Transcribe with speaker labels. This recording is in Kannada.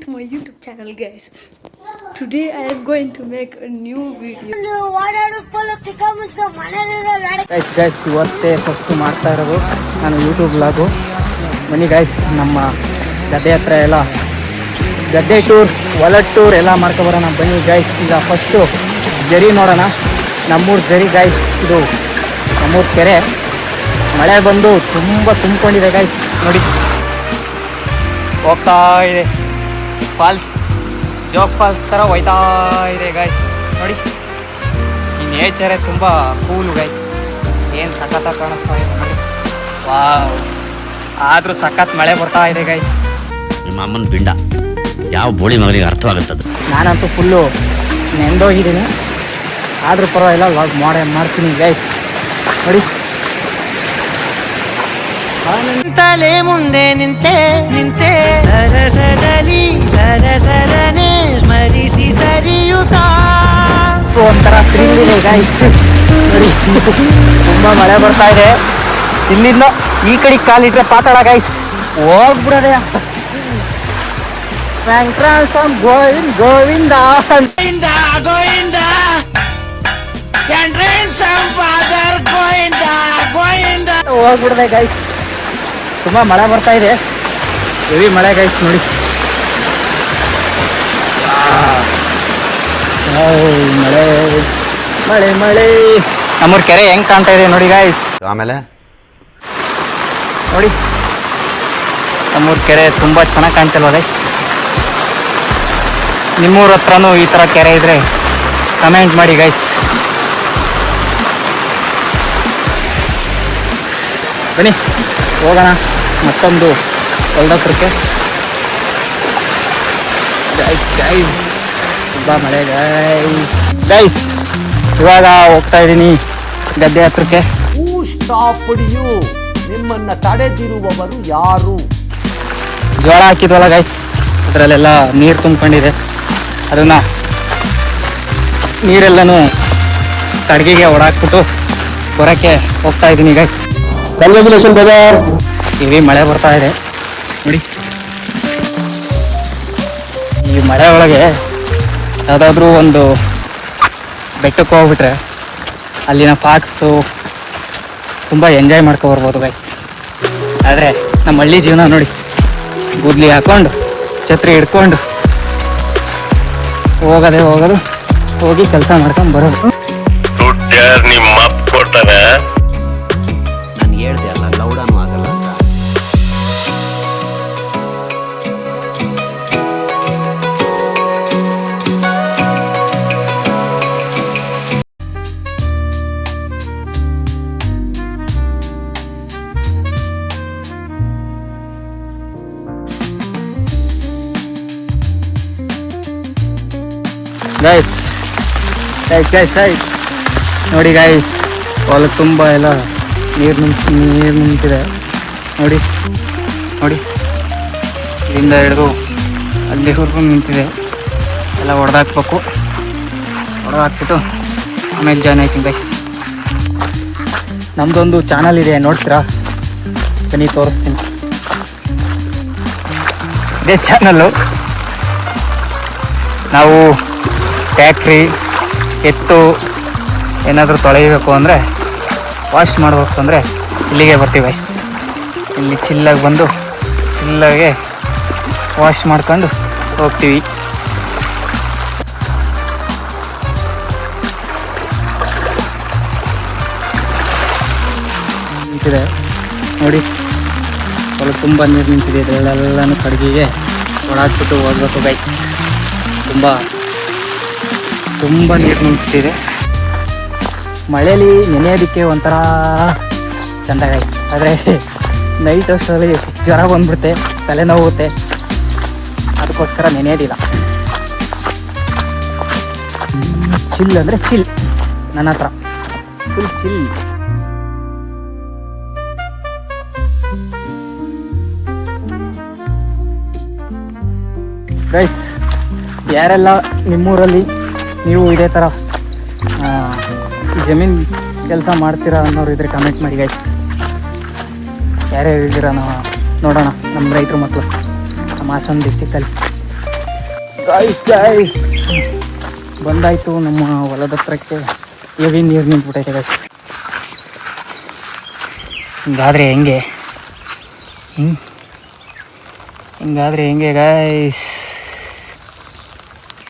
Speaker 1: to my YouTube channel, guys. Today I am going to make a new video.
Speaker 2: Guys ಇವತ್ತೇ ಫಸ್ಟ್ ಮಾಡ್ತಾ ಇರೋದು ನಾನು ಯೂಟ್ಯೂಬ್ ವ್ಲಾಗು. ಬನ್ನಿ ಗೈಸ್, ನಮ್ಮ ಗದ್ದೆ ಹತ್ರ ಎಲ್ಲ ಗದ್ದೆ ಟೂರ್, ಹೊಲ ಟೂರ್ ಎಲ್ಲ ಮಾಡ್ಕೊಬರೋಣ ಬನ್ನಿ ಗೈಸ್. ಈಗ ಫಸ್ಟು ಜರಿ ನೋಡೋಣ. ನಮ್ಮೂರು ಜರಿ ಗೈಸ್, ಇದು ನಮ್ಮೂರು ಕೆರೆ. ಮಳೆ ಬಂದು ತುಂಬ ತುಂಬಿಕೊಂಡಿದೆ ಗೈಸ್. ನೋಡಿ ಹೋಗ್ತಾ ಇದೆ, ಫಾಲ್ಸ್, ಜೋಗ್ ಫಾಲ್ಸ್ ಥರ ಹೋಯ್ತಾ ಇದೆ ಗೈಸ್. ನೋಡಿ ಈ ನೇಚರೇ ತುಂಬ ಕೂಲು ಗೈಸ್. ಏನು ಸಖತ್ತಾಗಿ ಕಾಣಿಸ್ತಾ ಇದೆ ನೋಡಿ. ವಾವ್, ಆದರೂ ಸಖತ್ ಮಳೆ ಬರ್ತಾ ಇದೆ ಗೈಸ್.
Speaker 3: ನಿಮ್ಮ ಅಮ್ಮನ ಪಿಂಡ ಯಾವ ಬೋಳಿ ಮಗನಿಗೆ ಅರ್ಥವಾಗುತ್ತದೆ.
Speaker 2: ನಾನಂತೂ ಫುಲ್ಲು ನೆಂದೋಗಿದ್ದೀನಿ, ಆದರೂ ಪರವಾಗಿಲ್ಲ ವ್ಲಾಗ್ ಮಾಡ್ತೀನಿ ಗೈಸ್. ನೋಡಿ
Speaker 4: ತಲೆ ಮುಂದೆ ನಿಂತೆ ನಿಂತೆ ಸರಸದಲ್ಲಿ ಸರಸರನೆ ಸ್ಮರಿಸಿ ಸರಿಯುತ್ತಾ
Speaker 2: ಒಂಥರ ಥ್ರಿಲ್ ಇದೆ ಗೈಸ್. ನೋಡಿ ತುಂಬ ಮಳೆ ಬರ್ತಾ ಇದೆ. ಇಲ್ಲಿಂದ ಈ ಕಡೆ ಕಾಲಿಟ್ರೆ ಪಾತಾಳ ಗೈಸ್, ಹೋಗ್ಬಿಡೋದೆ. ವೆಂಕಟೇಶಂ ಗೋವಿಂದ ಗೋವಿಂದ
Speaker 4: ಗೋವಿಂದ ಗೋವಿಂದ ಫಾದರ್ ಗೋವಿಂದ ಗೋವಿಂದ
Speaker 2: ಹೋಗ್ಬಿಡದೆ ಗೈಸ್. ತುಂಬ ಮಳೆ ಬರ್ತಾ ಇದೆ, ಹೆವಿ ಮಳೆ ಗೈಸ್. ನೋಡಿ ಮಳೆ ಮಳೆ ಮಳೆ. ನಮ್ಮೂರು ಕೆರೆ ಹೆಂಗ್ ಕಾಣ್ತಾ ಇದೆ ನೋಡಿ ಗೈಸ್.
Speaker 3: ಆಮೇಲೆ
Speaker 2: ನೋಡಿ ನಮ್ಮೂರು ಕೆರೆ ತುಂಬ ಚೆನ್ನಾಗಿ ಕಾಣ್ತಿಲ್ವ ಗೈಸ್? ನಿಮ್ಮೂರ ಹತ್ರನೂ ಈ ಥರ ಕೆರೆ ಇದ್ರೆ ಕಮೆಂಟ್ ಮಾಡಿ ಗೈಸ್. ಬನ್ನಿ ಹೋಗೋಣ ಮತ್ತೊಂದು ಹೊಲ್ದ ಹತ್ರಕ್ಕೆ ಗೈಸ್. ಗೈಸ್ ತುಂಬ ಮಳೆ ಗೈಸ್. ಗೈಸ್ ಇವಾಗ ಹೋಗ್ತಾ ಇದ್ದೀನಿ ಗದ್ದೆ ಹತ್ರಕ್ಕೆ.
Speaker 5: ನಿಮ್ಮನ್ನ ತಡೆದಿರುವವರು ಯಾರು?
Speaker 2: ಜೋಳ ಹಾಕಿದ್ವಲ್ಲ ಗೈಸ್, ಅದರಲ್ಲೆಲ್ಲ ನೀರು ತುಂಬಿಕೊಂಡಿದೆ. ಅದನ್ನ ನೀರೆಲ್ಲನೂ ತಡ್ಗಿಗೆ ಹೊಡಾಕ್ಬಿಟ್ಟು ಹೊರಕ್ಕೆ ಹೋಗ್ತಾ ಇದ್ದೀನಿ ಗೈಸ್.
Speaker 5: Congratulation brother.
Speaker 2: ಹೆವಿ ಮಳೆ ಬರ್ತಾ ಇದೆ ನೋಡಿ. ಈ ಮಳೆ ಒಳಗೆ ಯಾವುದಾದ್ರೂ ಒಂದು ಬೆಟ್ಟಕ್ಕೆ ಹೋಗ್ಬಿಟ್ರೆ ಅಲ್ಲಿನ ಫಾಕ್ಸು ತುಂಬ ಎಂಜಾಯ್ ಮಾಡ್ಕೊಬರ್ಬೋದು ಗೈಸ್. ಆದರೆ ನಮ್ಮ ಹಳ್ಳಿ ಜೀವನ ನೋಡಿ, ಗುದ್ಲಿ ಹಾಕ್ಕೊಂಡು ಛತ್ರಿ ಹಿಡ್ಕೊಂಡು ಹೋಗೋದು, ಹೋಗಿ ಕೆಲಸ ಮಾಡ್ಕೊಂಡು ಬರೋದು.
Speaker 3: ನಿಮ್ಮ ಕೊಡ್ತಾನೆ.
Speaker 5: ನಾನು ಹೇಳ್ದೆ ಅಲ್ಲ, ಲೌಡಾನು ಆಗಲ್ಲ ಅಂತ.
Speaker 2: ಗೈಸ್ ಗೈಸ್ ಗೈಸ್ ಗೈಸ್ ನೋಡಿ ಗೈಸ್, ಹೊಲಕ್ಕೆ ತುಂಬ ಎಲ್ಲ ನೀರು ನಿಂತಿದೆ ನೋಡಿ. ನೋಡಿ ಇಲ್ಲಿಂದ ಹಿಡಿದು ಅಲ್ಲಿವರೆಗೂ ನಿಂತಿದೆ. ಎಲ್ಲ ಹೊಡೆದಾಕ್ಬೇಕು, ಹೊಡೆದಾಕ್ಬಿಟ್ಟು ಆಮೇಲೆ ಜಾಯ್ನ್ ಆಯ್ತೀನಿ ಗೈಸ್. ನಮ್ಮದೊಂದು ಚಾನಲ್ ಇದೆ, ನೋಡ್ತೀರಾ? ಬನ್ನಿ ತೋರಿಸ್ತೀನಿ. ಇದೇ ಚಾನಲ್ಲು. ನಾವು ಟ್ಯಾಕ್ಟ್ರಿ, ಎತ್ತು ಏನಾದರೂ ತೊಳೆಯಬೇಕು ಅಂದರೆ, ವಾಶ್ ಮಾಡಬೇಕು ಅಂದರೆ ಇಲ್ಲಿಗೆ ಬರ್ತೀವಿ ಗೈಸ್. ಇಲ್ಲಿ ಚಿಲ್ಲಾಗಿ ಬಂದು ಚಿಲ್ಲಾಗೆ ವಾಶ್ ಮಾಡ್ಕೊಂಡು ಹೋಗ್ತೀವಿ. ನಿಂತಿದೆ ನೋಡಿ, ಹೊಲ ತುಂಬ ನೀರು ನಿಂತಿದೆ. ಇದರಲ್ಲೆಲ್ಲನೂ ಕಡ್ಗಿಗೆ ಒಳಾಕ್ಬಿಟ್ಟು ಹೋಗ್ಬೇಕು ಗೈಸ್. ತುಂಬ ನೀರು ನಿಂತಿದೆ. ಮಳೇಲಿ ನೆನೆಯೋದಕ್ಕೆ ಒಂಥರ ಚೆಂದ ಗೈಸ್. ಆದರೆ ನೈಟ್ ಅಷ್ಟರಲ್ಲಿ ಜ್ವರ ಬಂದ್ಬಿಡುತ್ತೆ, ತಲೆನೋವುತ್ತೆ. ಅದಕ್ಕೋಸ್ಕರ ನೆನೆಯೋದಿಲ್ಲ. ಚಿಲ್ ಅಂದರೆ ಚಿಲ್, ನನ್ನ ಹತ್ರ ಫುಲ್ ಚಿಲ್. ಗೈಸ್, ಯಾರೆಲ್ಲ ನಿಮ್ಮೂರಲ್ಲಿ ನೀವು ಇದೇ ಥರ ಜಮೀನು ಕೆಲಸ ಮಾಡ್ತೀರಾ ಅನ್ನೋರು ಇದ್ರೆ ಕಮೆಂಟ್ ಮಾಡಿ ಗೈಸ್. ಯಾರ್ಯಾರು ಇದ್ದೀರಾ ನೋಡೋಣ, ನಮ್ಮ ರೈತರು ಮಕ್ಕಳು ನಮ್ಮ ಹಾಸನ ಡಿಸ್ಟಿಕ್ಕಲ್ಲಿ. ಗಾಯ್ಸ್ ಬಂದಾಯಿತು ನಮ್ಮ ಹೊಲದ ಹತ್ರಕ್ಕೆ ಹೆವಿ ನೀರು ನಿಂತ್ಬಿಟ್ಟೈತೆ ಗಾಯ್ಸ್. ಹಿಂಗಾದರೆ ಹೆಂಗೆ ಗಾಯ್ಸ್?